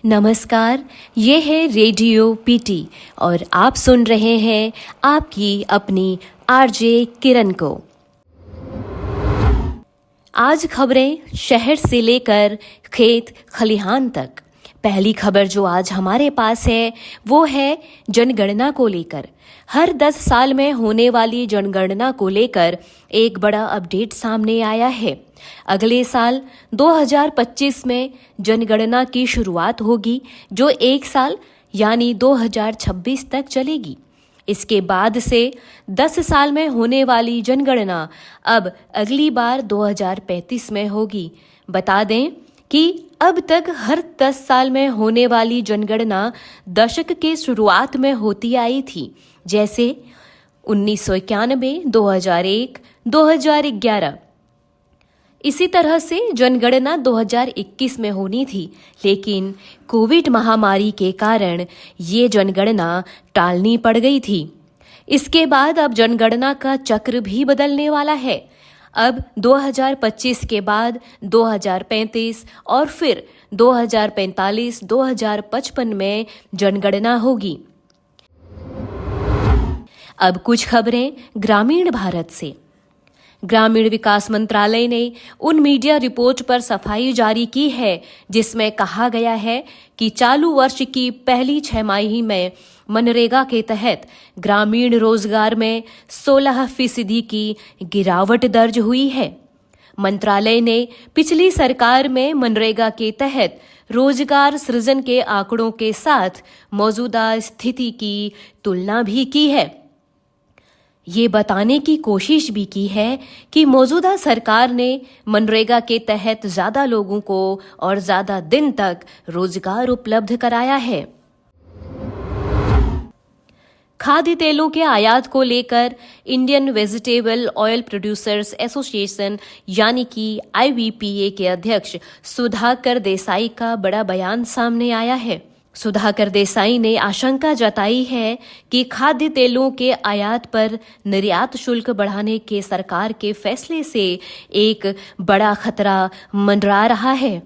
नमस्कार, ये है रेडियो पीटी और आप सुन रहे हैं आपकी अपनी आरजे किरण को। आज खबरें शहर से लेकर खेत खलिहान तक। पहली खबर जो आज हमारे पास है वो है जनगणना को लेकर। हर 10 साल में होने वाली जनगणना को लेकर एक बड़ा अपडेट सामने आया है। अगले साल 2025 में जनगणना की शुरुआत होगी जो एक साल यानी 2026 तक चलेगी। इसके बाद से 10 साल में होने वाली जनगणना अब अगली बार 2035 में होगी। बता दें कि अब तक हर 10 साल में होने वाली जनगणना दशक के शुरुआत में होती आई थी, जैसे 1991, 2001, 2011। इसी तरह से जनगणना 2021 में होनी थी, लेकिन कोविड महामारी के कारण ये जनगणना टालनी पड़ गई थी। इसके बाद अब जनगणना का चक्र भी बदलने वाला है। अब 2025 के बाद 2035 और फिर 2045, 2055 में जनगणना होगी। अब कुछ खबरें ग्रामीण भारत से। ग्रामीण विकास मंत्रालय ने उन मीडिया रिपोर्ट पर सफाई जारी की है जिसमें कहा गया है कि चालू वर्ष की पहली 6 माही में मनरेगा के तहत ग्रामीण रोजगार में 16% की गिरावट दर्ज हुई है। मंत्रालय ने पिछली सरकार में मनरेगा के तहत रोजगार सृजन के आंकड़ों के साथ मौजूदा स्थिति की तुलना भी की है। ये बताने की कोशिश भी की है कि मौजूदा सरकार ने मनरेगा के तहत ज्यादा लोगों को और ज्यादा दिन तक रोजगार उपलब्ध कराया है। खाद्य तेलों के आयात को लेकर Indian vegetable oil producers association यानी कि IVPA के अध्यक्ष सुधाकर देसाई का बड़ा बयान सामने आया है। सुधाकर देसाई ने आशंका जताई है कि खाद्य तेलों के आयात पर निर्यात शुल्क बढ़ाने के सरकार के फैसले से एक बड़ा खतरा मंडरा रहा है।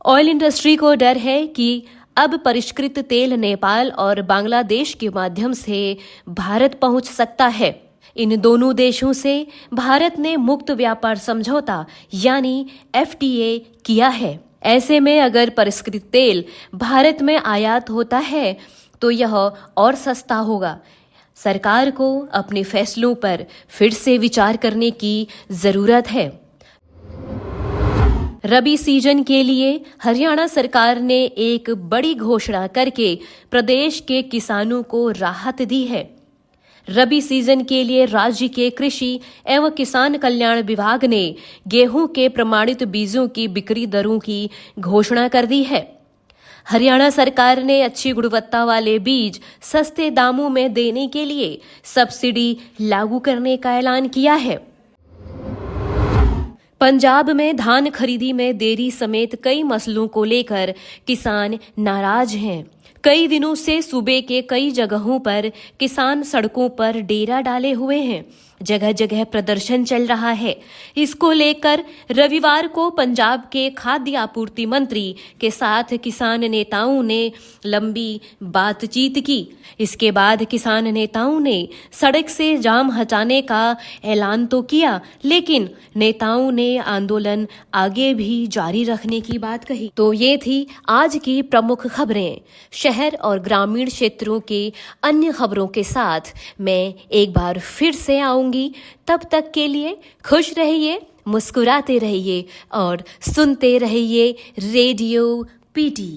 ऑयल इंडस्ट्री को डर है कि अब परिष्कृत तेल नेपाल और बांग्लादेश के माध्यम से भारत पहुंच सकता है। इन दोनों देशों से भारत ने मुक्त व्यापार समझौता यानी FTA किया है। ऐसे में अगर परिष्कृत तेल भारत में आयात होता है तो यह और सस्ता होगा। सरकार को अपने फैसलों पर फिर से विचार करने की जरूरत है। रबी सीजन के लिए हरियाणा सरकार ने एक बड़ी घोषणा करके प्रदेश के किसानों को राहत दी है। रबी सीजन के लिए राज्य के कृषि एवं किसान कल्याण विभाग ने गेहूं के प्रमाणित बीजों की बिक्री दरों की घोषणा कर दी है। हरियाणा सरकार ने अच्छी गुणवत्ता वाले बीज सस्ते दामों में देने के लिए सब्सिडी लागू करने का ऐलान किया है। पंजाब में धान खरीदी में देरी समेत कई मसलों को लेकर किसान नाराज हैं। कई दिनों से सूबे के कई जगहों पर किसान सड़कों पर डेरा डाले हुए हैं। जगह जगह प्रदर्शन चल रहा है। इसको लेकर रविवार को पंजाब के खाद्य आपूर्ति मंत्री के साथ किसान नेताओं ने लंबी बातचीत की। इसके बाद किसान नेताओं ने सड़क से जाम हटाने का ऐलान तो किया, लेकिन नेताओं ने आंदोलन आगे भी जारी रखने की बात कही। तो ये थी आज की प्रमुख खबरें। शहर और ग्रामीण क्षेत्रों के अन्य खबरों के साथ मैं एक बार फिर से आऊंगी। तब तक के लिए खुश रहिए, मुस्कुराते रहिए और सुनते रहिए radio PT.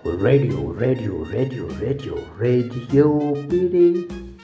Radio radio radio radio radio PT.